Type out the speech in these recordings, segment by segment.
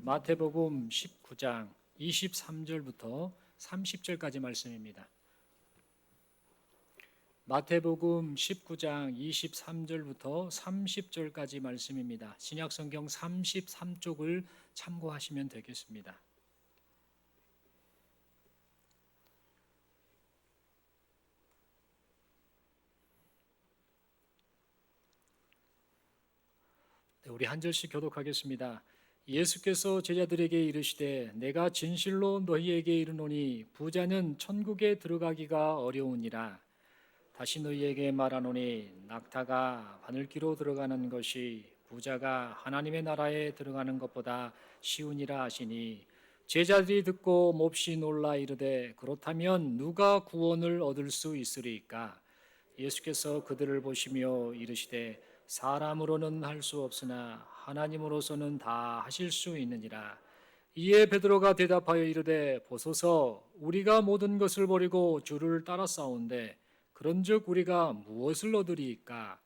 마태복음 19장 23절부터 30절까지 말씀입니다. 마태복음 19장 23절부터 30절까지 말씀입니다. 신약성경 33쪽을 참고하시면 되겠습니다. 우리 한 절씩 교독하겠습니다. 예수께서 제자들에게 이르시되 내가 진실로 너희에게 이르노니 부자는 천국에 들어가기가 어려우니라. 다시 너희에게 말하노니 낙타가 바늘기로 들어가는 것이 부자가 하나님의 나라에 들어가는 것보다 쉬우니라 하시니 제자들이 듣고 몹시 놀라 이르되 그렇다면 누가 구원을 얻을 수 있으리까? 예수께서 그들을 보시며 이르시되 사람으로는 할 수 없으나 하나님으로서는 다 하실 수 있느니라. 이에 베드로가 대답하여 이르되 보소서 우리가 모든 것을 버리고 주를 따랐사온데 그런즉 우리가 무엇을 얻으리이까?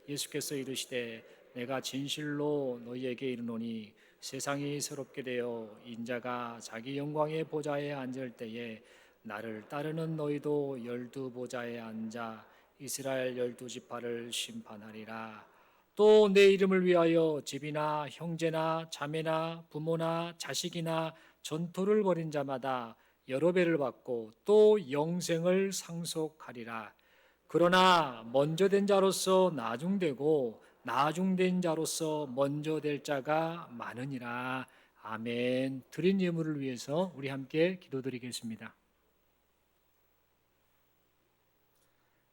예수께서 이르시되 내가 진실로 너희에게 이르노니 세상이 새롭게 되어 인자가 자기 영광의 보좌에 앉을 때에 나를 따르는 너희도 12 보좌에 앉아 이스라엘 12 지파를 심판하리라. 또 내 이름을 위하여 집이나 형제나 자매나 부모나 자식이나 전토를 벌인 자마다 여러 배를 받고 또 영생을 상속하리라. 그러나 먼저 된 자로서 나중되고 나중된 자로서 먼저 될 자가 많으니라. 아멘. 드린 예물을 위해서 우리 함께 기도드리겠습니다.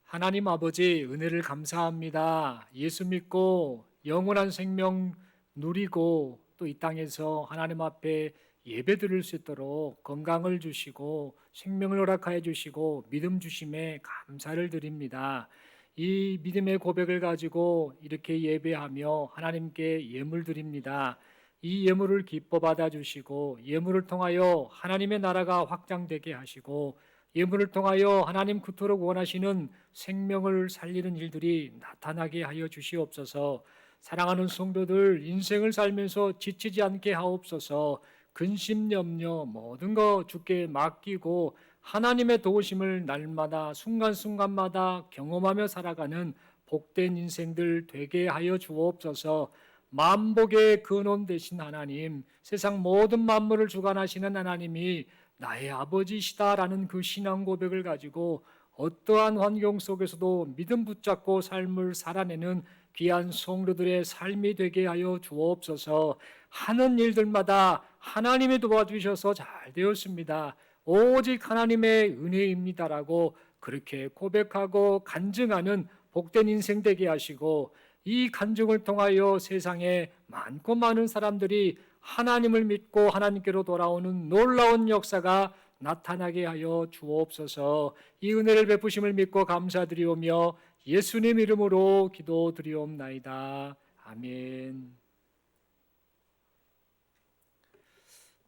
하나님 아버지 은혜를 감사합니다. 예수 믿고 영원한 생명 누리고 또 이 땅에서 하나님 앞에 예배 드릴 수 있도록 건강을 주시고 생명을 허락하여 주시고 믿음 주심에 감사를 드립니다. 이 믿음의 고백을 가지고 이렇게 예배하며 하나님께 예물 드립니다. 이 예물을 기뻐 받아 주시고 예물을 통하여 하나님의 나라가 확장되게 하시고 예물을 통하여 하나님 그토록 원하시는 생명을 살리는 일들이 나타나게 하여 주시옵소서. 사랑하는 성도들 인생을 살면서 지치지 않게 하옵소서. 근심 염려 모든 거 주께 맡기고 하나님의 도우심을 날마다 순간순간마다 경험하며 살아가는 복된 인생들 되게 하여 주옵소서. 만복의 근원 되신 하나님, 세상 모든 만물을 주관하시는 하나님이 나의 아버지시다라는 그 신앙 고백을 가지고 어떠한 환경 속에서도 믿음 붙잡고 삶을 살아내는 귀한 성도들의 삶이 되게 하여 주옵소서. 하는 일들마다 하나님이 도와주셔서 잘 되었습니다. 오직 하나님의 은혜입니다라고 그렇게 고백하고 간증하는 복된 인생 되게 하시고 이 간증을 통하여 세상에 많고 많은 사람들이 하나님을 믿고 하나님께로 돌아오는 놀라운 역사가 나타나게 하여 주옵소서. 이 은혜를 베푸심을 믿고 감사드리오며 예수님 이름으로 기도드리옵나이다. 아멘.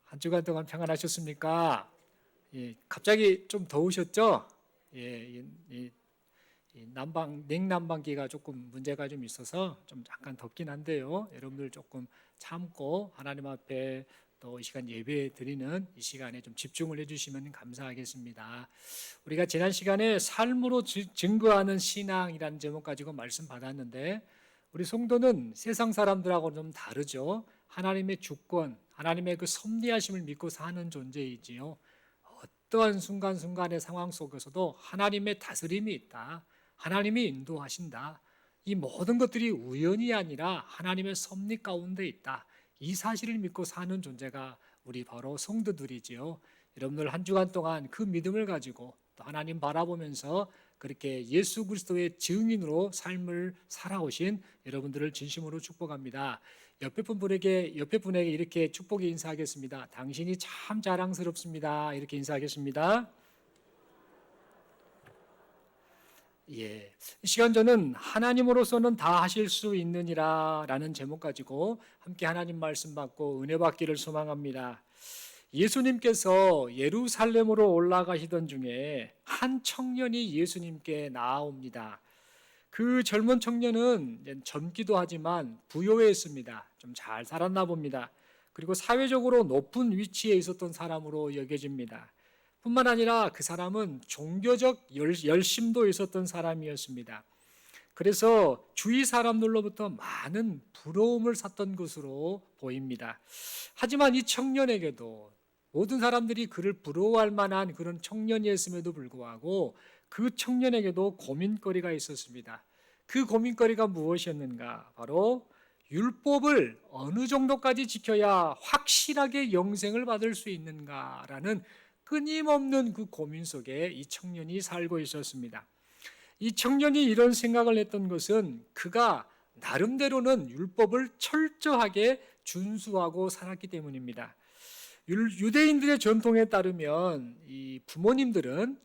한 주간 동안 평안하셨습니까? 예, 갑자기 좀 더우셨죠? 예, 냉난방기가 조금 문제가 좀 있어서 좀 잠깐 덥긴 한데요. 여러분들 조금 참고 하나님 앞에 또 이 시간 예배 드리는 이 시간에 좀 집중을 해주시면 감사하겠습니다. 우리가 지난 시간에 삶으로 증거하는 신앙이라는 제목 가지고 말씀 받았는데 우리 성도는 세상 사람들하고는 좀 다르죠. 하나님의 주권, 하나님의 그 섭리하심을 믿고 사는 존재이지요. 어떠한 순간순간의 상황 속에서도 하나님의 다스림이 있다. 하나님이 인도하신다. 이 모든 것들이 우연이 아니라 하나님의 섭리 가운데 있다. 이 사실을 믿고 사는 존재가 우리 바로 성도들이지요. 여러분들 한 주간 동안 그 믿음을 가지고 또 하나님 바라보면서 그렇게 예수 그리스도의 증인으로 삶을 살아오신 여러분들을 진심으로 축복합니다. 옆에 분에게 이렇게 축복의 인사하겠습니다. 당신이 참 자랑스럽습니다. 이렇게 인사하겠습니다. 예, 이 시간 저는 하나님으로서는 다 하실 수 있느니라 라는 제목 가지고 함께 하나님 말씀 받고 은혜 받기를 소망합니다. 예수님께서 예루살렘으로 올라가시던 중에 한 청년이 예수님께 나아옵니다. 그 젊은 청년은 젊기도 하지만 부요했습니다. 좀 잘 살았나 봅니다. 그리고 사회적으로 높은 위치에 있었던 사람으로 여겨집니다. 뿐만 아니라 그 사람은 종교적 열심도 있었던 사람이었습니다. 그래서 주위 사람들로부터 많은 부러움을 샀던 것으로 보입니다. 하지만 이 청년에게도 모든 사람들이 그를 부러워할 만한 그런 청년이었음에도 불구하고 그 청년에게도 고민거리가 있었습니다. 그 고민거리가 무엇이었는가? 바로 율법을 어느 정도까지 지켜야 확실하게 영생을 받을 수 있는가라는 끊임없는 그 고민 속에 이 청년이 살고 있었습니다. 이 청년이 이런 생각을 했던 것은 그가 나름대로는 율법을 철저하게 준수하고 살았기 때문입니다. 유대인들의 전통에 따르면 이 부모님들은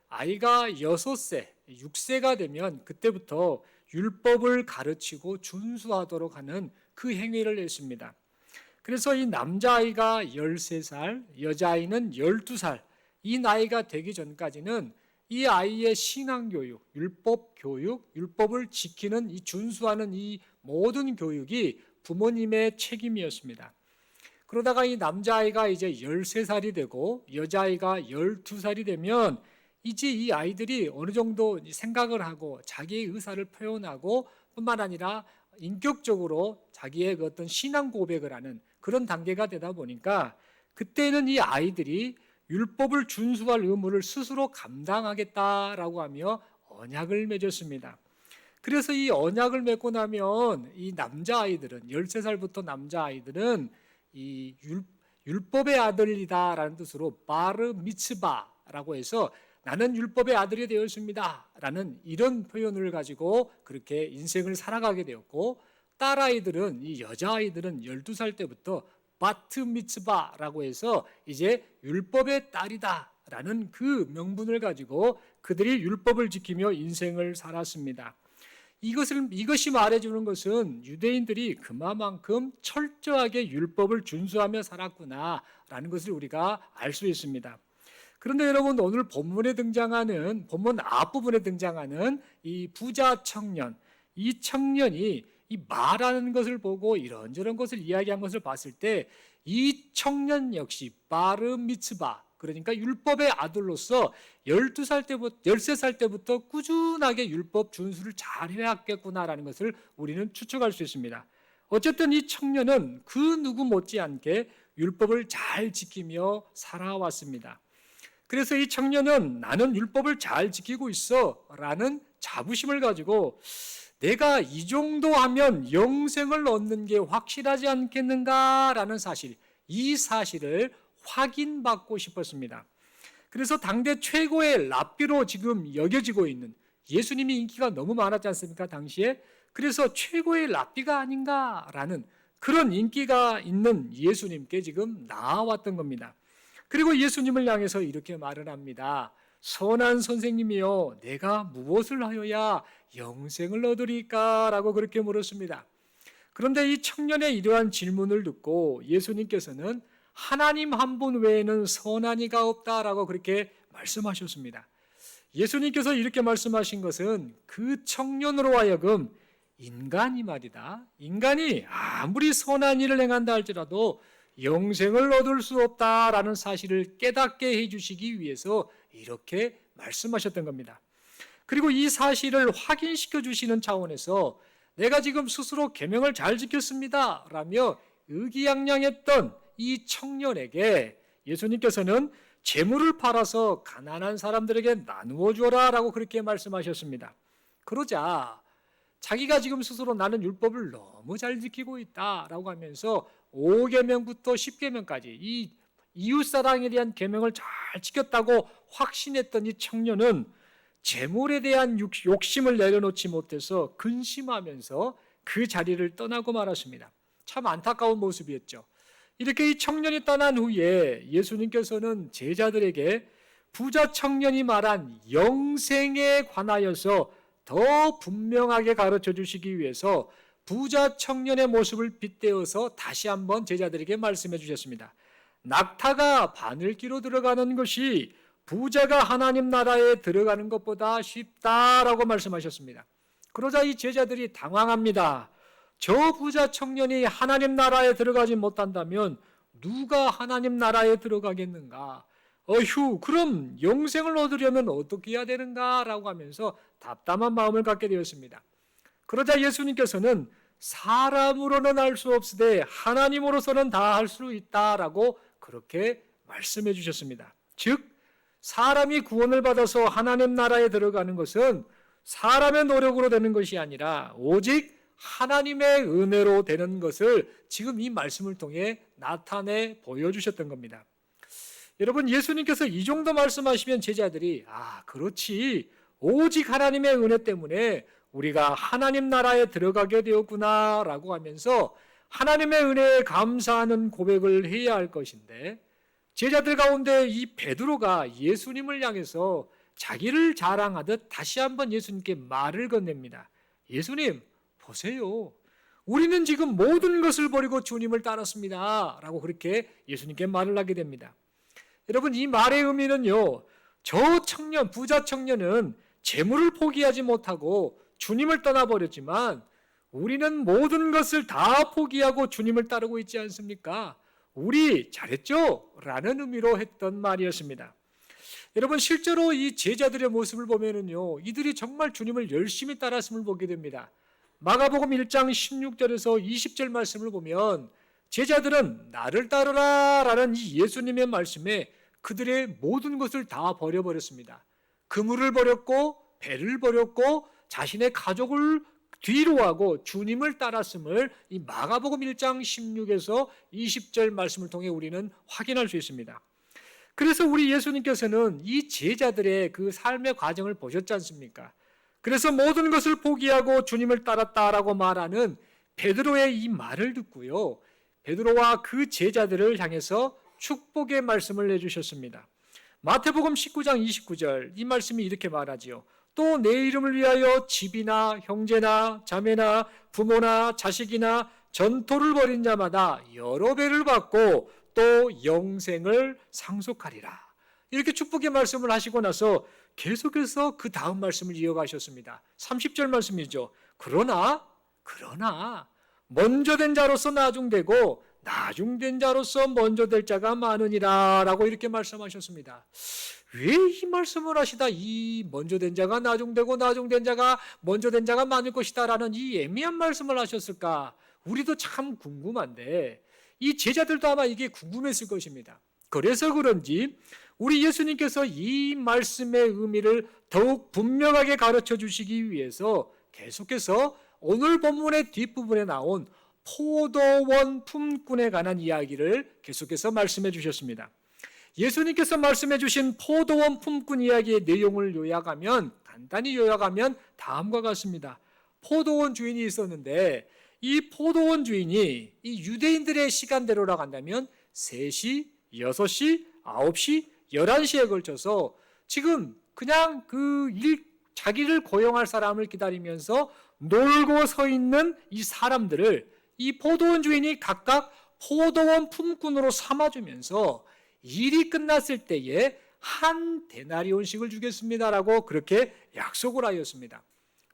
아이가 6세, 6세가 되면 그때부터 율법을 가르치고 준수하도록 하는 그 행위를 했습니다. 그래서 이 남자아이가 13살, 여자아이는 12살, 이 나이가 되기 전까지는 이 아이의 신앙교육, 율법 교육, 율법을 지키는 이 준수하는 이 모든 교육이 부모님의 책임이었습니다. 그러다가 이 남자아이가 이제 13살이 되고 여자아이가 12살이 되면 이제 이 아이들이 어느 정도 생각을 하고 자기의 의사를 표현하고 뿐만 아니라 인격적으로 자기의 그 어떤 신앙 고백을 하는 그런 단계가 되다 보니까 그때는 이 아이들이 율법을 준수할 의무를 스스로 감당하겠다라고 하며 언약을 맺었습니다. 그래서 이 언약을 맺고 나면 이 남자아이들은 13살부터 남자아이들은 이 율법의 아들이다라는 뜻으로 바르 미츠바라고 해서 나는 율법의 아들이 되었습니다 라는 이런 표현을 가지고 그렇게 인생을 살아가게 되었고, 딸아이들은 이 여자아이들은 12살 때부터 바트 미츠바라고 해서 이제 율법의 딸이다 라는 그 명분을 가지고 그들이 율법을 지키며 인생을 살았습니다. 이것이 말해주는 것은 유대인들이 그만큼 철저하게 율법을 준수하며 살았구나라는 것을 우리가 알 수 있습니다. 그런데 여러분, 오늘 본문 앞부분에 등장하는 이 부자 청년, 이 청년이 이 말하는 것을 보고 이런저런 것을 이야기한 것을 봤을 때 이 청년 역시 바르 미츠바, 그러니까 율법의 아들로서 13살 때부터 꾸준하게 율법 준수를 잘 해왔겠구나라는 것을 우리는 추측할 수 있습니다. 어쨌든 이 청년은 그 누구 못지않게 율법을 잘 지키며 살아왔습니다. 그래서 이 청년은 나는 율법을 잘 지키고 있어 라는 자부심을 가지고 내가 이 정도 하면 영생을 얻는 게 확실하지 않겠는가라는 사실, 이 사실을 확인받고 싶었습니다. 그래서 당대 최고의 랍비로 지금 여겨지고 있는, 예수님이 인기가 너무 많았지 않습니까 당시에? 그래서 최고의 랍비가 아닌가라는 그런 인기가 있는 예수님께 지금 나아왔던 겁니다. 그리고 예수님을 향해서 이렇게 말을 합니다. 선한 선생님이여, 내가 무엇을 하여야 영생을 얻으리까? 라고 그렇게 물었습니다. 그런데 이 청년의 이러한 질문을 듣고 예수님께서는 하나님 한 분 외에는 선한 이가 없다라고 그렇게 말씀하셨습니다. 예수님께서 이렇게 말씀하신 것은 그 청년으로 하여금 인간이 말이다, 인간이 아무리 선한 일을 행한다 할지라도 영생을 얻을 수 없다라는 사실을 깨닫게 해주시기 위해서 이렇게 말씀하셨던 겁니다. 그리고 이 사실을 확인시켜 주시는 차원에서 내가 지금 스스로 계명을 잘 지켰습니다 라며 의기양양했던 이 청년에게 예수님께서는 재물을 팔아서 가난한 사람들에게 나누어 주어라 라고 그렇게 말씀하셨습니다. 그러자 자기가 지금 스스로 나는 율법을 너무 잘 지키고 있다라고 하면서 5계명부터 10계명까지 이 이웃사랑에 대한 계명을 잘 지켰다고 확신했던 이 청년은 재물에 대한 욕심을 내려놓지 못해서 근심하면서 그 자리를 떠나고 말았습니다. 참 안타까운 모습이었죠. 이렇게 이 청년이 떠난 후에 예수님께서는 제자들에게 부자 청년이 말한 영생에 관하여서 더 분명하게 가르쳐 주시기 위해서 부자 청년의 모습을 빗대어서 다시 한번 제자들에게 말씀해 주셨습니다. 낙타가 바늘기로 들어가는 것이 부자가 하나님 나라에 들어가는 것보다 쉽다라고 말씀하셨습니다. 그러자 이 제자들이 당황합니다. 저 부자 청년이 하나님 나라에 들어가지 못한다면 누가 하나님 나라에 들어가겠는가? 어휴, 그럼 영생을 얻으려면 어떻게 해야 되는가? 라고 하면서 답답한 마음을 갖게 되었습니다. 그러자 예수님께서는 사람으로는 할 수 없으되 하나님으로서는 다 할 수 있다라고 그렇게 말씀해 주셨습니다. 즉, 사람이 구원을 받아서 하나님 나라에 들어가는 것은 사람의 노력으로 되는 것이 아니라 오직 하나님의 은혜로 되는 것을 지금 이 말씀을 통해 나타내 보여주셨던 겁니다. 여러분, 예수님께서 이 정도 말씀하시면 제자들이 그렇지, 오직 하나님의 은혜 때문에 우리가 하나님 나라에 들어가게 되었구나 라고 하면서 하나님의 은혜에 감사하는 고백을 해야 할 것인데, 제자들 가운데 이 베드로가 예수님을 향해서 자기를 자랑하듯 다시 한번 예수님께 말을 건넵니다. 예수님, 보세요. 우리는 지금 모든 것을 버리고 주님을 따랐습니다 라고 그렇게 예수님께 말을 하게 됩니다. 여러분, 이 말의 의미는요, 저 청년, 부자 청년은 재물을 포기하지 못하고 주님을 떠나버렸지만 우리는 모든 것을 다 포기하고 주님을 따르고 있지 않습니까? 우리 잘했죠? 라는 의미로 했던 말이었습니다. 여러분, 실제로 이 제자들의 모습을 보면은요, 이들이 정말 주님을 열심히 따랐음을 보게 됩니다. 마가복음 1장 16절에서 20절 말씀을 보면 제자들은 나를 따르라 라는 이 예수님의 말씀에 그들의 모든 것을 다 버려버렸습니다. 그물을 버렸고 배를 버렸고 자신의 가족을 뒤로 하고 주님을 따랐음을 이 마가복음 1장 16에서 20절 말씀을 통해 우리는 확인할 수 있습니다. 그래서 우리 예수님께서는 이 제자들의 그 삶의 과정을 보셨지 않습니까? 그래서 모든 것을 포기하고 주님을 따랐다라고 말하는 베드로의 이 말을 듣고요, 베드로와 그 제자들을 향해서 축복의 말씀을 해주셨습니다. 마태복음 19장 29절 이 말씀이 이렇게 말하지요. 또 내 이름을 위하여 집이나 형제나 자매나 부모나 자식이나 전토를 벌인 자마다 여러 배를 받고 또 영생을 상속하리라. 이렇게 축복의 말씀을 하시고 나서 계속해서 그 다음 말씀을 이어가셨습니다. 30절 말씀이죠. 그러나 먼저 된 자로서 나중되고 나중된 자로서 먼저 될 자가 많으니라 라고 이렇게 말씀하셨습니다. 왜 이 말씀을 하시다 이 먼저 된 자가 나중되고 나중된 자가 먼저 된 자가 많을 것이다 라는 이 애매한 말씀을 하셨을까? 우리도 참 궁금한데 이 제자들도 아마 이게 궁금했을 것입니다. 그래서 그런지 우리 예수님께서 이 말씀의 의미를 더욱 분명하게 가르쳐 주시기 위해서 계속해서 오늘 본문의 뒷부분에 나온 포도원 품꾼에 관한 이야기를 계속해서 말씀해 주셨습니다. 예수님께서 말씀해 주신 포도원 품꾼 이야기의 내용을 간단히 요약하면 다음과 같습니다. 포도원 주인이 있었는데 이 포도원 주인이 이 유대인들의 시간대로라고 한다면 3시, 6시, 9시, 11시에 걸쳐서 지금 그냥 자기를 고용할 사람을 기다리면서 놀고 서 있는 이 사람들을 이 포도원 주인이 각각 포도원 품꾼으로 삼아주면서 일이 끝났을 때에 한 데나리온씩을 주겠습니다라고 그렇게 약속을 하였습니다.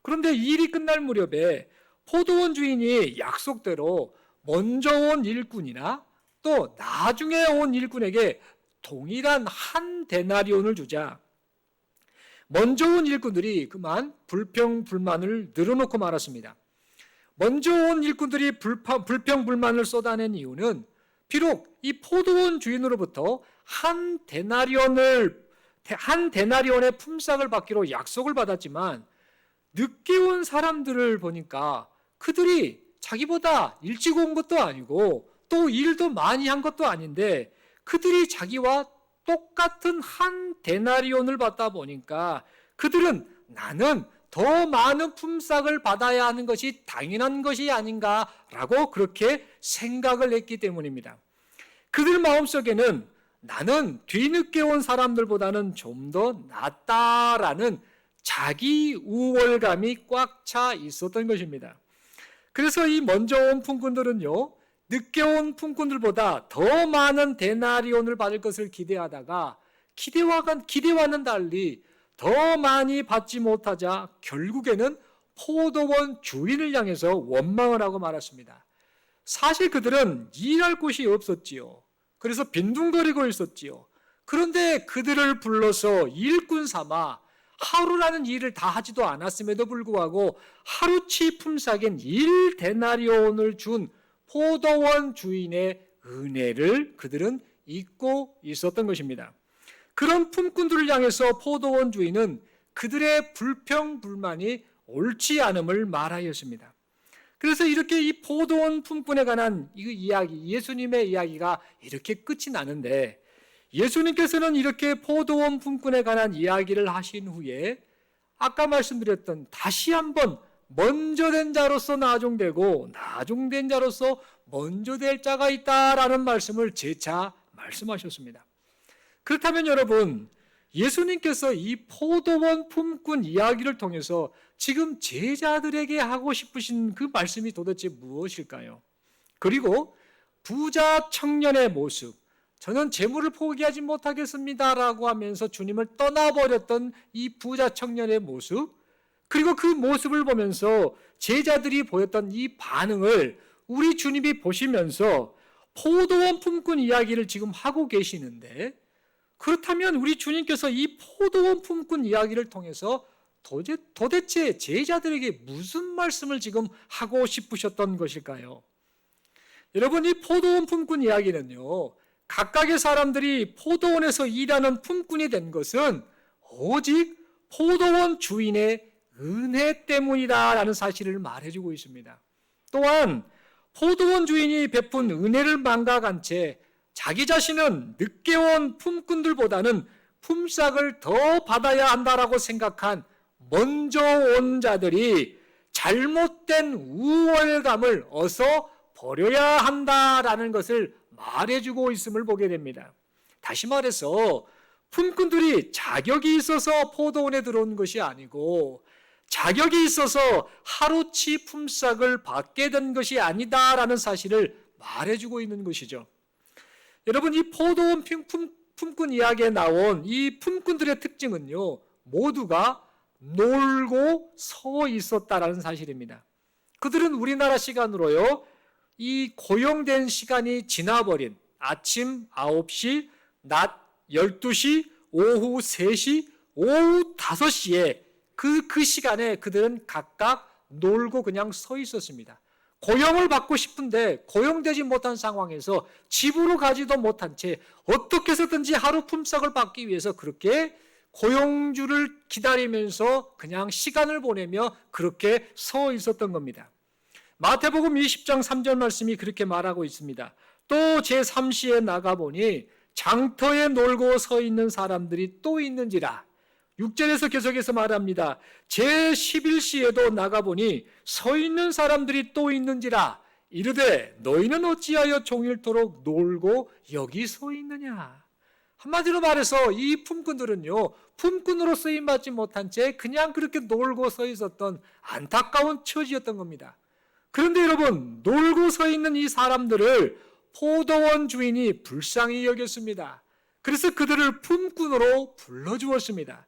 그런데 일이 끝날 무렵에 포도원 주인이 약속대로 먼저 온 일꾼이나 또 나중에 온 일꾼에게 동일한 한 데나리온을 주자 먼저 온 일꾼들이 그만 불평불만을 늘어놓고 말았습니다. 먼저 온 일꾼들이 불평불만을 쏟아낸 이유는 비록 이 포도원 주인으로부터 한 데나리온의 품삯을 받기로 약속을 받았지만 늦게 온 사람들을 보니까 그들이 자기보다 일찍 온 것도 아니고 또 일도 많이 한 것도 아닌데 그들이 자기와 똑같은 한 데나리온을 받다 보니까 그들은 나는 더 많은 품삯을 받아야 하는 것이 당연한 것이 아닌가라고 그렇게 생각을 했기 때문입니다. 그들 마음속에는 나는 뒤늦게 온 사람들보다는 좀 더 낫다라는 자기 우월감이 꽉 차 있었던 것입니다. 그래서 이 먼저 온 품꾼들은요, 늦게 온 품꾼들보다 더 많은 데나리온을 받을 것을 기대하다가 기대와는 달리 더 많이 받지 못하자 결국에는 포도원 주인을 향해서 원망을 하고 말았습니다. 사실 그들은 일할 곳이 없었지요. 그래서 빈둥거리고 있었지요. 그런데 그들을 불러서 일꾼 삼아 하루라는 일을 다 하지도 않았음에도 불구하고 하루치 품삯인 1데나리온을 준 포도원 주인의 은혜를 그들은 잊고 있었던 것입니다. 그런 품꾼들을 향해서 포도원 주인은 그들의 불평불만이 옳지 않음을 말하였습니다. 그래서 이렇게 이 포도원 품꾼에 관한 이 이야기, 예수님의 이야기가 이렇게 끝이 나는데, 예수님께서는 이렇게 포도원 품꾼에 관한 이야기를 하신 후에 아까 말씀드렸던 다시 한번 먼저 된 자로서 나중되고 나중된 자로서 먼저 될 자가 있다라는 말씀을 재차 말씀하셨습니다. 그렇다면 여러분, 예수님께서 이 포도원 품꾼 이야기를 통해서 지금 제자들에게 하고 싶으신 그 말씀이 도대체 무엇일까요? 그리고 부자 청년의 모습, 저는 재물을 포기하지 못하겠습니다라고 하면서 주님을 떠나버렸던 이 부자 청년의 모습, 그리고 그 모습을 보면서 제자들이 보였던 이 반응을 우리 주님이 보시면서 포도원 품꾼 이야기를 지금 하고 계시는데, 그렇다면 우리 주님께서 이 포도원 품꾼 이야기를 통해서 도대체 제자들에게 무슨 말씀을 지금 하고 싶으셨던 것일까요? 여러분, 이 포도원 품꾼 이야기는요, 각각의 사람들이 포도원에서 일하는 품꾼이 된 것은 오직 포도원 주인의 은혜 때문이다라는 사실을 말해주고 있습니다. 또한 포도원 주인이 베푼 은혜를 망각한 채 자기 자신은 늦게 온 품꾼들보다는 품삯을 더 받아야 한다라고 생각한 먼저 온 자들이 잘못된 우월감을 어서 버려야 한다라는 것을 말해주고 있음을 보게 됩니다. 다시 말해서 품꾼들이 자격이 있어서 포도원에 들어온 것이 아니고 자격이 있어서 하루치 품삯을 받게 된 것이 아니다라는 사실을 말해주고 있는 것이죠. 여러분, 이 포도원 품꾼 이야기에 나온 이 품꾼들의 특징은요, 모두가 놀고 서 있었다라는 사실입니다. 그들은 우리나라 시간으로요, 이 고용된 시간이 지나버린 아침 9시, 낮 12시, 오후 3시, 오후 5시에 그 시간에 그들은 각각 놀고 그냥 서 있었습니다. 고용을 받고 싶은데 고용되지 못한 상황에서 집으로 가지도 못한 채 어떻게 해서든지 하루 품삯을 받기 위해서 그렇게 고용주를 기다리면서 그냥 시간을 보내며 그렇게 서 있었던 겁니다. 마태복음 20장 3절 말씀이 그렇게 말하고 있습니다. 또 제3시에 나가보니 장터에 놀고 서 있는 사람들이 또 있는지라. 6절에서 계속해서 말합니다. 제11시에도 나가보니 서 있는 사람들이 또 있는지라. 이르되 너희는 어찌하여 종일토록 놀고 여기 서 있느냐. 한마디로 말해서 이 품꾼들은요, 품꾼으로 쓰임받지 못한 채 그냥 그렇게 놀고 서 있었던 안타까운 처지였던 겁니다. 그런데 여러분, 놀고 서 있는 이 사람들을 포도원 주인이 불쌍히 여겼습니다. 그래서 그들을 품꾼으로 불러주었습니다.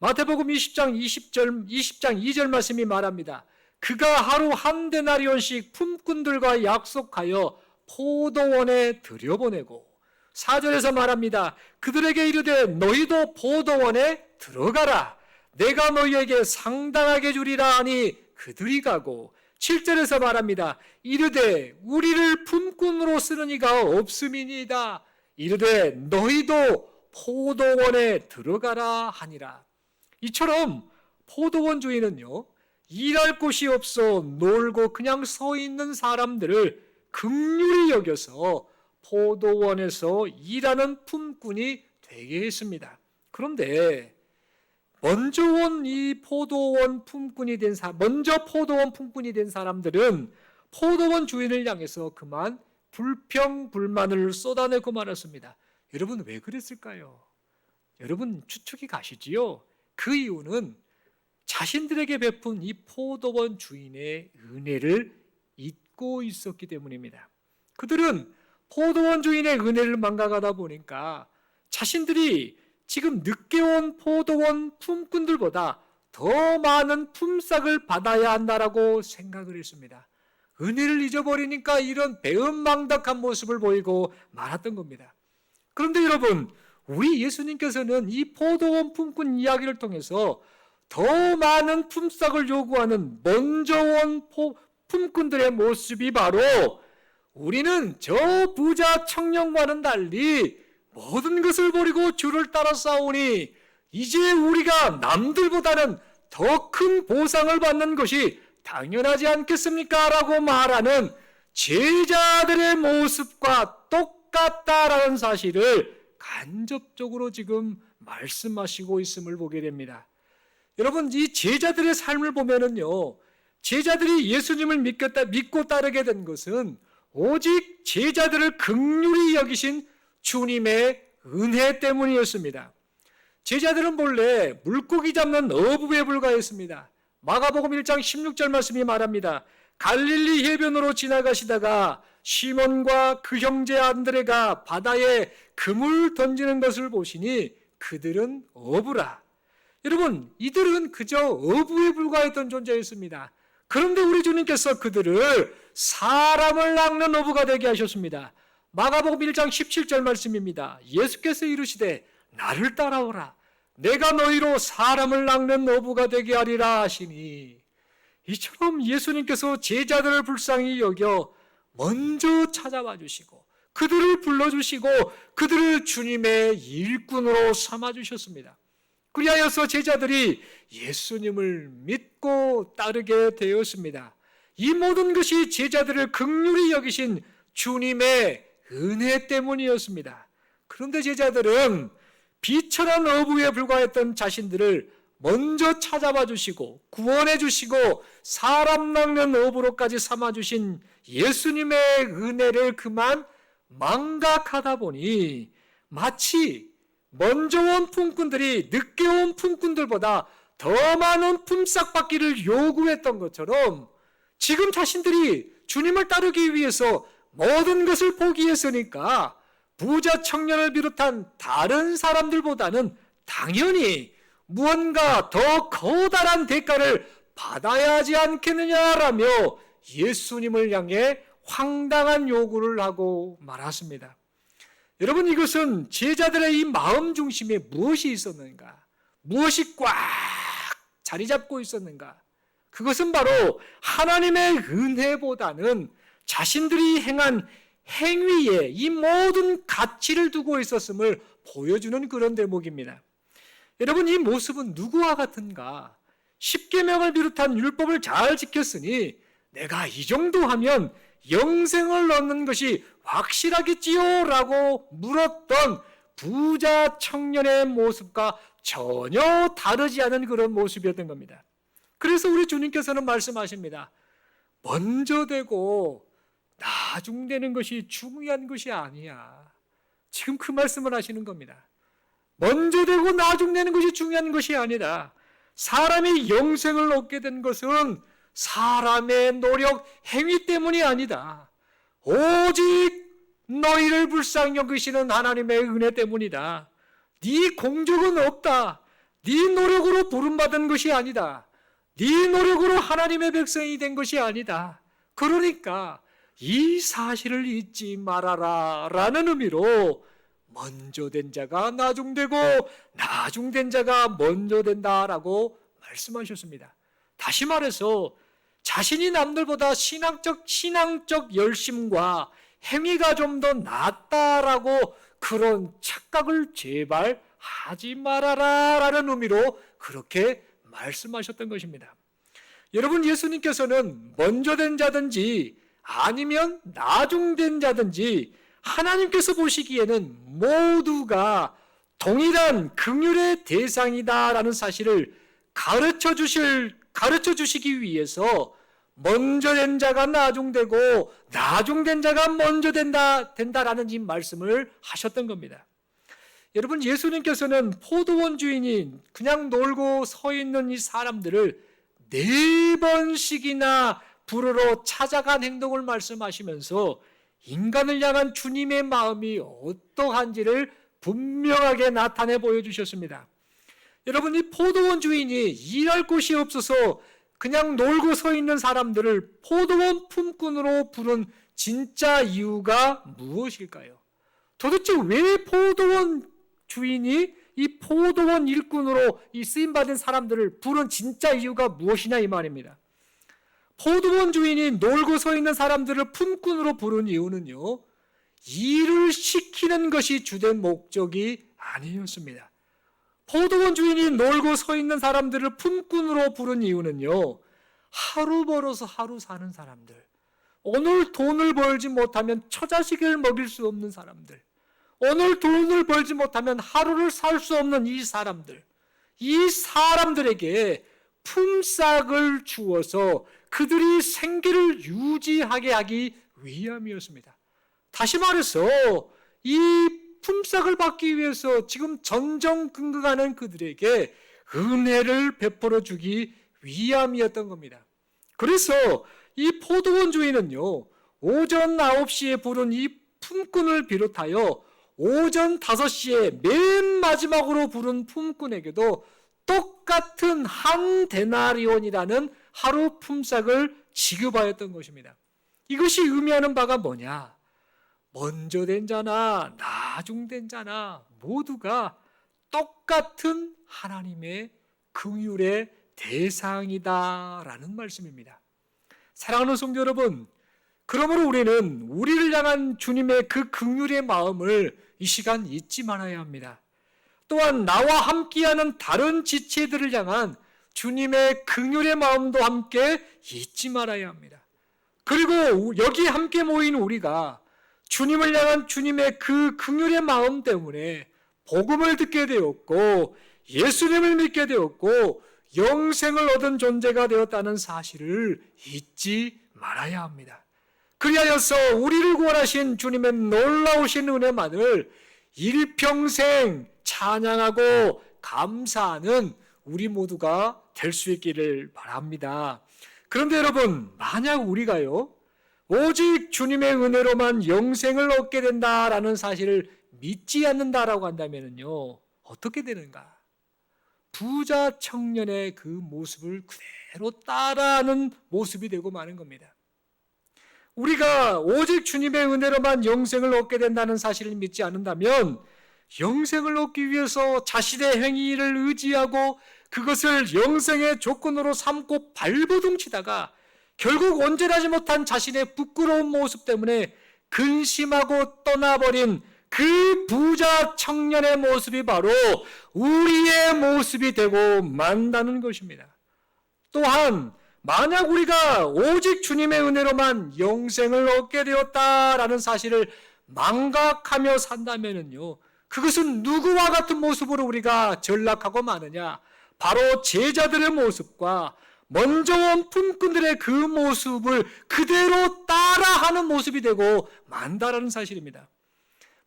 마태복음 20장 2절 말씀이 말합니다. 그가 하루 한 데나리온씩 품꾼들과 약속하여 포도원에 들여보내고, 4절에서 말합니다. 그들에게 이르되 너희도 포도원에 들어가라. 내가 너희에게 상당하게 주리라 하니 그들이 가고, 7절에서 말합니다. 이르되 우리를 품꾼으로 쓰는 이가 없음이니이다. 이르되 너희도 포도원에 들어가라 하니라. 이처럼 포도원 주인은요, 일할 곳이 없어 놀고 그냥 서 있는 사람들을 긍휼히 여겨서 포도원에서 일하는 품꾼이 되게 했습니다. 그런데 먼저 포도원 품꾼이 된 사람들은 포도원 주인을 향해서 그만 불평불만을 쏟아내고 말았습니다. 여러분, 왜 그랬을까요? 여러분 추측이 가시지요? 그 이유는 자신들에게 베푼 이 포도원 주인의 은혜를 잊고 있었기 때문입니다. 그들은 포도원 주인의 은혜를 망각하다 보니까 자신들이 지금 늦게 온 포도원 품꾼들보다 더 많은 품삯을 받아야 한다라고 생각을 했습니다. 은혜를 잊어버리니까 이런 배은망덕한 모습을 보이고 말았던 겁니다. 그런데 여러분, 우리 예수님께서는 이 포도원 품꾼 이야기를 통해서 더 많은 품삯을 요구하는 먼저 온 품꾼들의 모습이 바로 우리는 저 부자 청년과는 달리 모든 것을 버리고 주를 따라 싸우니 이제 우리가 남들보다는 더 큰 보상을 받는 것이 당연하지 않겠습니까? 라고 말하는 제자들의 모습과 똑같다라는 사실을 간접적으로 지금 말씀하시고 있음을 보게 됩니다. 여러분, 이 제자들의 삶을 보면은요, 제자들이 예수님을 믿고 따르게 된 것은 오직 제자들을 긍휼히 여기신 주님의 은혜 때문이었습니다. 제자들은 본래 물고기 잡는 어부에 불과했습니다. 마가복음 1장 16절 말씀이 말합니다. 갈릴리 해변으로 지나가시다가 시몬과 그 형제 안드레가 바다에 그물 던지는 것을 보시니 그들은 어부라. 여러분, 이들은 그저 어부에 불과했던 존재였습니다. 그런데 우리 주님께서 그들을 사람을 낚는 어부가 되게 하셨습니다. 마가복음 1장 17절 말씀입니다. 예수께서 이르시되 나를 따라오라. 내가 너희로 사람을 낚는 어부가 되게 하리라 하시니, 이처럼 예수님께서 제자들을 불쌍히 여겨 먼저 찾아와 주시고 그들을 불러주시고 그들을 주님의 일꾼으로 삼아주셨습니다. 그리하여서 제자들이 예수님을 믿고 따르게 되었습니다. 이 모든 것이 제자들을 긍휼히 여기신 주님의 은혜 때문이었습니다. 그런데 제자들은 비천한 어부에 불과했던 자신들을 먼저 찾아봐 주시고 구원해 주시고 사람 낚는 어부로까지 삼아 주신 예수님의 은혜를 그만 망각하다 보니 마치 먼저 온 품꾼들이 늦게 온 품꾼들보다 더 많은 품삯 받기를 요구했던 것처럼 지금 자신들이 주님을 따르기 위해서 모든 것을 포기했으니까 부자 청년을 비롯한 다른 사람들보다는 당연히 무언가 더 커다란 대가를 받아야 하지 않겠느냐라며 예수님을 향해 황당한 요구를 하고 말았습니다. 여러분, 이것은 제자들의 이 마음 중심에 무엇이 있었는가? 무엇이 꽉 자리 잡고 있었는가? 그것은 바로 하나님의 은혜보다는 자신들이 행한 행위에 이 모든 가치를 두고 있었음을 보여주는 그런 대목입니다. 여러분, 이 모습은 누구와 같은가? 십계명을 비롯한 율법을 잘 지켰으니 내가 이 정도 하면 영생을 얻는 것이 확실하겠지요? 라고 물었던 부자 청년의 모습과 전혀 다르지 않은 그런 모습이었던 겁니다. 그래서 우리 주님께서는 말씀하십니다. 먼저 되고 나중 되는 것이 중요한 것이 아니야. 지금 그 말씀을 하시는 겁니다. 먼저 되고 나중 되는 것이 중요한 것이 아니다. 사람이 영생을 얻게 된 것은 사람의 노력, 행위 때문이 아니다. 오직 너희를 불쌍히 여기시는 하나님의 은혜 때문이다. 네 공적은 없다. 네 노력으로 부름받은 것이 아니다. 네 노력으로 하나님의 백성이 된 것이 아니다. 그러니까 이 사실을 잊지 말아라 라는 의미로 먼저 된 자가 나중 되고 나중 된 자가 먼저 된다라고 말씀하셨습니다. 다시 말해서 자신이 남들보다 신앙적 열심과 행위가 좀 더 낫다라고 그런 착각을 제발 하지 말아라 라는 의미로 그렇게 말씀하셨던 것입니다. 여러분, 예수님께서는 먼저 된 자든지 아니면 나중 된 자든지 하나님께서 보시기에는 모두가 동일한 긍휼의 대상이다라는 사실을 가르쳐 주시기 위해서 먼저 된 자가 나중 되고 나중 된 자가 먼저 된다라는 이 말씀을 하셨던 겁니다. 여러분, 예수님께서는 포도원 주인이 그냥 놀고 서 있는 이 사람들을 4번씩이나 부르러 찾아간 행동을 말씀하시면서 인간을 향한 주님의 마음이 어떠한지를 분명하게 나타내 보여주셨습니다. 여러분, 이 포도원 주인이 일할 곳이 없어서 그냥 놀고 서 있는 사람들을 포도원 품꾼으로 부른 진짜 이유가 무엇일까요? 도대체 왜 포도원 주인이 이 포도원 일꾼으로 이 쓰임받은 사람들을 부른 진짜 이유가 무엇이냐 이 말입니다. 포도원 주인이 놀고 서 있는 사람들을 품꾼으로 부른 이유는요, 일을 시키는 것이 주된 목적이 아니었습니다. 포도원 주인이 놀고 서 있는 사람들을 품꾼으로 부른 이유는요, 하루 벌어서 하루 사는 사람들, 오늘 돈을 벌지 못하면 처자식을 먹일 수 없는 사람들, 오늘 돈을 벌지 못하면 하루를 살 수 없는 이 사람들, 이 사람들에게 품삯을 주어서 그들이 생계를 유지하게 하기 위함이었습니다. 다시 말해서 이 품삯을 받기 위해서 지금 전전긍긍하는 그들에게 은혜를 베풀어 주기 위함이었던 겁니다. 그래서 이 포도원 주인은요, 오전 9시에 부른 이 품꾼을 비롯하여 오전 5시에 맨 마지막으로 부른 품꾼에게도 똑같은 한 데나리온이라는 하루 품삯을 지급하였던 것입니다. 이것이 의미하는 바가 뭐냐? 먼저 된 자나 나중된 자나 모두가 똑같은 하나님의 긍휼의 대상이다라는 말씀입니다. 사랑하는 성도 여러분, 그러므로 우리는 우리를 향한 주님의 그 긍휼의 마음을 이 시간 잊지 말아야 합니다. 또한 나와 함께하는 다른 지체들을 향한 주님의 긍휼의 마음도 함께 잊지 말아야 합니다. 그리고 여기 함께 모인 우리가 주님을 향한 주님의 그 긍휼의 마음 때문에 복음을 듣게 되었고 예수님을 믿게 되었고 영생을 얻은 존재가 되었다는 사실을 잊지 말아야 합니다. 그리하여서 우리를 구원하신 주님의 놀라우신 은혜만을 일평생 찬양하고 감사하는 우리 모두가 될 수 있기를 바랍니다. 그런데 여러분, 만약 우리가요, 오직 주님의 은혜로만 영생을 얻게 된다라는 사실을 믿지 않는다라고 한다면요, 어떻게 되는가? 부자 청년의 그 모습을 그대로 따라하는 모습이 되고 마는 겁니다. 우리가 오직 주님의 은혜로만 영생을 얻게 된다는 사실을 믿지 않는다면 영생을 얻기 위해서 자신의 행위를 의지하고 그것을 영생의 조건으로 삼고 발버둥치다가 결국 온전하지 못한 자신의 부끄러운 모습 때문에 근심하고 떠나버린 그 부자 청년의 모습이 바로 우리의 모습이 되고 만다는 것입니다. 또한 만약 우리가 오직 주님의 은혜로만 영생을 얻게 되었다라는 사실을 망각하며 산다면요, 그것은 누구와 같은 모습으로 우리가 전락하고 마느냐? 바로 제자들의 모습과 먼저 온 품꾼들의 그 모습을 그대로 따라하는 모습이 되고 만다라는 사실입니다.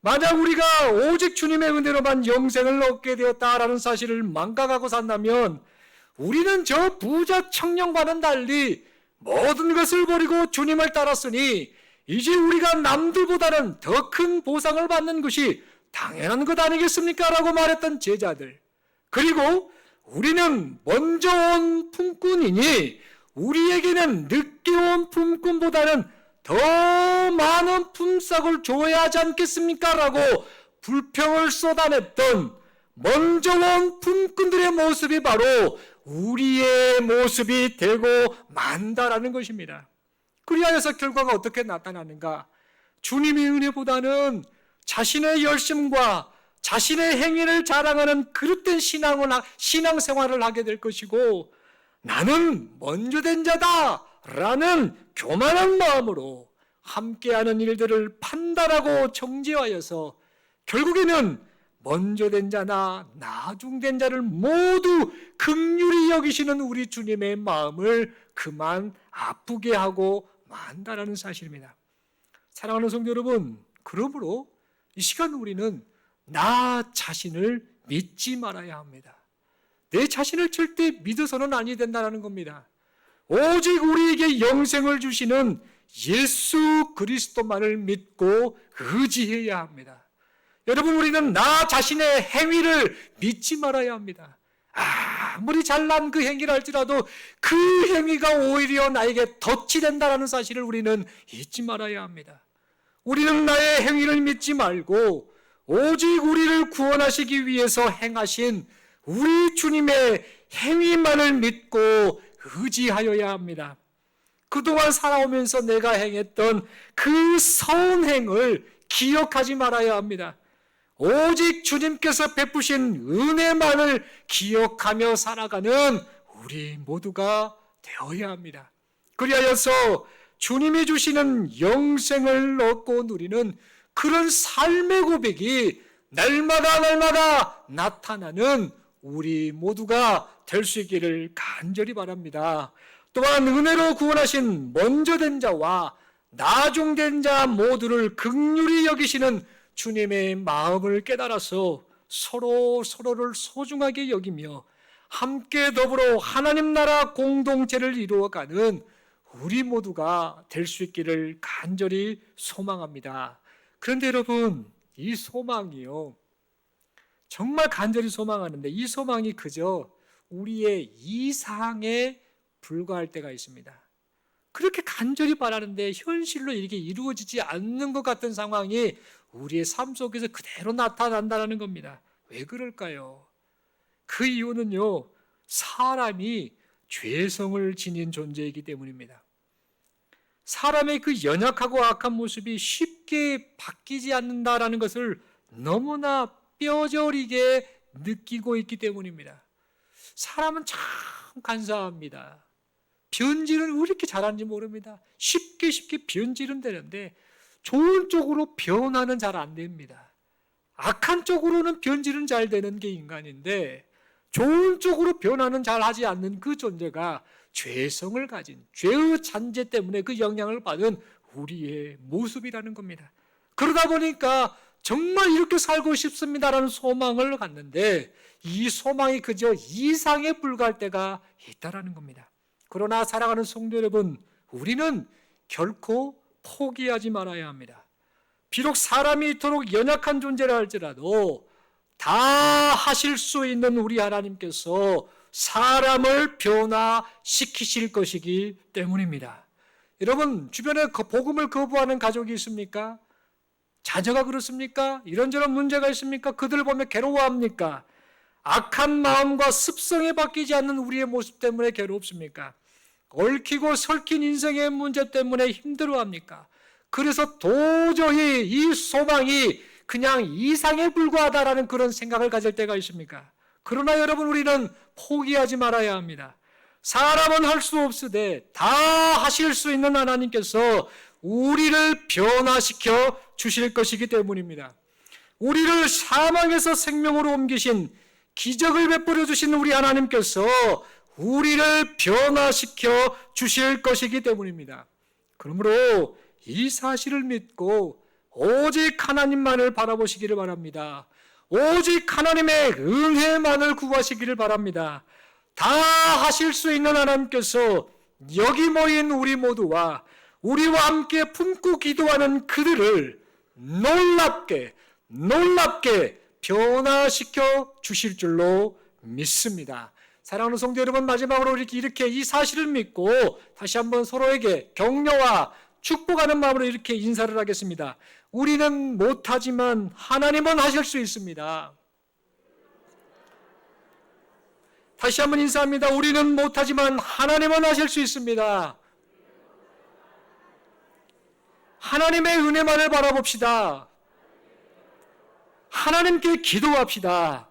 만약 우리가 오직 주님의 은혜로만 영생을 얻게 되었다라는 사실을 망각하고 산다면 우리는 저 부자 청년과는 달리 모든 것을 버리고 주님을 따랐으니 이제 우리가 남들보다는 더 큰 보상을 받는 것이 당연한 것 아니겠습니까? 라고 말했던 제자들. 그리고 우리는 먼저 온 품꾼이니 우리에게는 늦게 온 품꾼보다는 더 많은 품삯을 줘야 하지 않겠습니까? 라고 불평을 쏟아냈던 먼저 온 품꾼들의 모습이 바로 우리의 모습이 되고 만다라는 것입니다. 그리하여서 결과가 어떻게 나타나는가? 주님의 은혜보다는 자신의 열심과 자신의 행위를 자랑하는 그릇된 신앙생활을 하게 될 것이고 나는 먼저 된 자다 라는 교만한 마음으로 함께하는 일들을 판단하고 정죄하여서 결국에는 먼저 된 자나 나중된 자를 모두 긍휼히 여기시는 우리 주님의 마음을 그만 아프게 하고 만다라는 사실입니다. 사랑하는 성도 여러분, 그러므로 이 시간 우리는 나 자신을 믿지 말아야 합니다. 내 자신을 절대 믿어서는 아니 된다는 겁니다. 오직 우리에게 영생을 주시는 예수 그리스도만을 믿고 의지해야 합니다. 여러분, 우리는 나 자신의 행위를 믿지 말아야 합니다. 아무리 잘난 그 행위를 할지라도 그 행위가 오히려 나에게 덫이 된다는 사실을 우리는 잊지 말아야 합니다. 우리는 나의 행위를 믿지 말고 오직 우리를 구원하시기 위해서 행하신 우리 주님의 행위만을 믿고 의지하여야 합니다. 그동안 살아오면서 내가 행했던 그 선행을 기억하지 말아야 합니다. 오직 주님께서 베푸신 은혜만을 기억하며 살아가는 우리 모두가 되어야 합니다. 그리하여서 주님이 주시는 영생을 얻고 누리는 그런 삶의 고백이 날마다 나타나는 우리 모두가 될 수 있기를 간절히 바랍니다. 또한 은혜로 구원하신 먼저된 자와 나중된 자 모두를 긍휼히 여기시는 주님의 마음을 깨달아서 서로를 소중하게 여기며 함께 더불어 하나님 나라 공동체를 이루어가는 우리 모두가 될 수 있기를 간절히 소망합니다. 그런데 여러분, 이 소망이요, 정말 간절히 소망하는데 이 소망이 그저 우리의 이상에 불과할 때가 있습니다. 그렇게 간절히 바라는데 현실로 이렇게 이루어지지 않는 것 같은 상황이 우리의 삶 속에서 그대로 나타난다는 겁니다. 왜 그럴까요? 그 이유는요, 사람이 죄성을 지닌 존재이기 때문입니다. 사람의 그 연약하고 악한 모습이 쉽게 바뀌지 않는다라는 것을 너무나 뼈저리게 느끼고 있기 때문입니다. 사람은 참 간사합니다. 변질은 왜 이렇게 잘하는지 모릅니다. 쉽게 변질은 되는데 좋은 쪽으로 변화는 잘 안 됩니다. 악한 쪽으로는 변질은 잘 되는 게 인간인데 좋은 쪽으로 변화는 잘 하지 않는 그 존재가 죄성을 가진, 죄의 잔재 때문에 그 영향을 받은 우리의 모습이라는 겁니다. 그러다 보니까 정말 이렇게 살고 싶습니다라는 소망을 갖는데 이 소망이 그저 이상에 불과할 때가 있다라는 겁니다. 그러나 사랑하는 성도 여러분, 우리는 결코 포기하지 말아야 합니다. 비록 사람이 이토록 연약한 존재라 할지라도 다 하실 수 있는 우리 하나님께서 사람을 변화시키실 것이기 때문입니다. 여러분, 주변에 복음을 거부하는 가족이 있습니까? 자녀가 그렇습니까? 이런저런 문제가 있습니까? 그들을 보면 괴로워합니까? 악한 마음과 습성에 바뀌지 않는 우리의 모습 때문에 괴롭습니까? 얽히고 설킨 인생의 문제 때문에 힘들어합니까? 그래서 도저히 이 소망이 그냥 이상에 불과하다라는 그런 생각을 가질 때가 있습니까? 그러나 여러분, 우리는 포기하지 말아야 합니다. 사람은 할 수 없으되 다 하실 수 있는 하나님께서 우리를 변화시켜 주실 것이기 때문입니다. 우리를 사망에서 생명으로 옮기신, 기적을 베풀어 주신 우리 하나님께서 우리를 변화시켜 주실 것이기 때문입니다. 그러므로 이 사실을 믿고 오직 하나님만을 바라보시기를 바랍니다. 오직 하나님의 은혜만을 구하시기를 바랍니다. 다 하실 수 있는 하나님께서 여기 모인 우리 모두와 우리와 함께 품고 기도하는 그들을 놀랍게 변화시켜 주실 줄로 믿습니다. 사랑하는 성도 여러분, 마지막으로 이렇게 이 사실을 믿고 다시 한번 서로에게 격려와 축복하는 마음으로 이렇게 인사를 하겠습니다. 우리는 못하지만 하나님은 하실 수 있습니다. 다시 한번 인사합니다. 우리는 못하지만 하나님은 하실 수 있습니다. 하나님의 은혜만을 바라봅시다. 하나님께 기도합시다.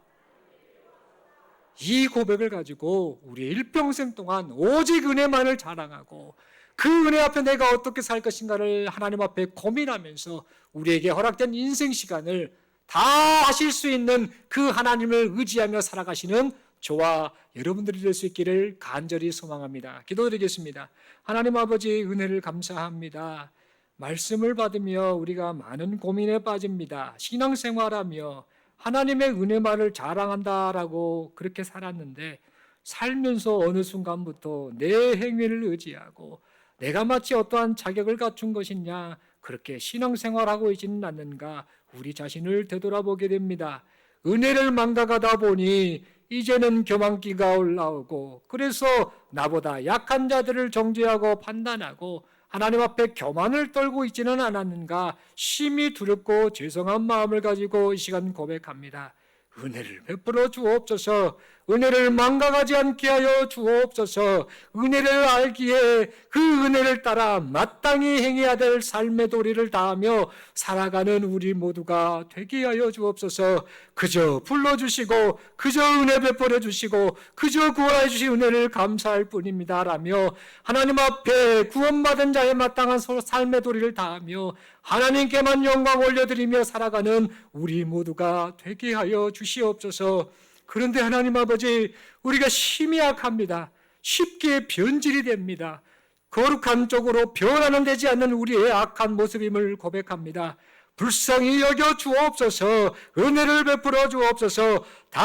이 고백을 가지고 우리 일평생 동안 오직 은혜만을 자랑하고 그 은혜 앞에 내가 어떻게 살 것인가를 하나님 앞에 고민하면서 우리에게 허락된 인생 시간을 다 하실 수 있는 그 하나님을 의지하며 살아가시는 저와 여러분들이 될 수 있기를 간절히 소망합니다. 기도드리겠습니다. 하나님 아버지, 은혜를 감사합니다. 말씀을 받으며 우리가 많은 고민에 빠집니다. 신앙생활하며 하나님의 은혜만을 자랑한다라고 그렇게 살았는데 살면서 어느 순간부터 내 행위를 의지하고 내가 마치 어떠한 자격을 갖춘 것이냐, 그렇게 신앙생활하고 있지는 않는가 우리 자신을 되돌아보게 됩니다. 은혜를 망각하다 보니 이제는 교만기가 올라오고 그래서 나보다 약한 자들을 정죄하고 판단하고 하나님 앞에 교만을 떨고 있지는 않았는가 심히 두렵고 죄송한 마음을 가지고 이 시간 고백합니다. 은혜를 베풀어 주옵소서. 은혜를 망각하지 않게 하여 주옵소서. 은혜를 알기에 그 은혜를 따라 마땅히 행해야 될 삶의 도리를 다하며 살아가는 우리 모두가 되게 하여 주옵소서. 그저 불러주시고 그저 은혜 베풀어 주시고 그저 구원해 주신 은혜를 감사할 뿐입니다 라며 하나님 앞에 구원받은 자의 마땅한 삶의 도리를 다하며 하나님께만 영광 올려드리며 살아가는 우리 모두가 되게 하여 주시옵소서. 그런데 하나님 아버지, 우리가 심히 약합니다. 쉽게 변질이 됩니다. 거룩한 쪽으로 변화는 되지 않는 우리의 악한 모습임을 고백합니다. 불쌍히 여겨 주옵소서. 은혜를 베풀어 주옵소서. 다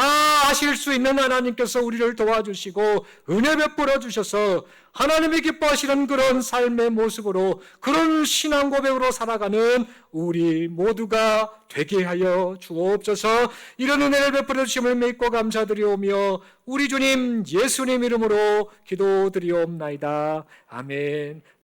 아실 수 있는 하나님께서 우리를 도와주시고 은혜 베풀어 주셔서 하나님이 기뻐하시는 그런 삶의 모습으로 그런 신앙 고백으로 살아가는 우리 모두가 되게 하여 주옵소서. 이런 은혜를 베풀어 주심을 믿고 감사드리오며 우리 주님 예수님 이름으로 기도드리옵나이다. 아멘.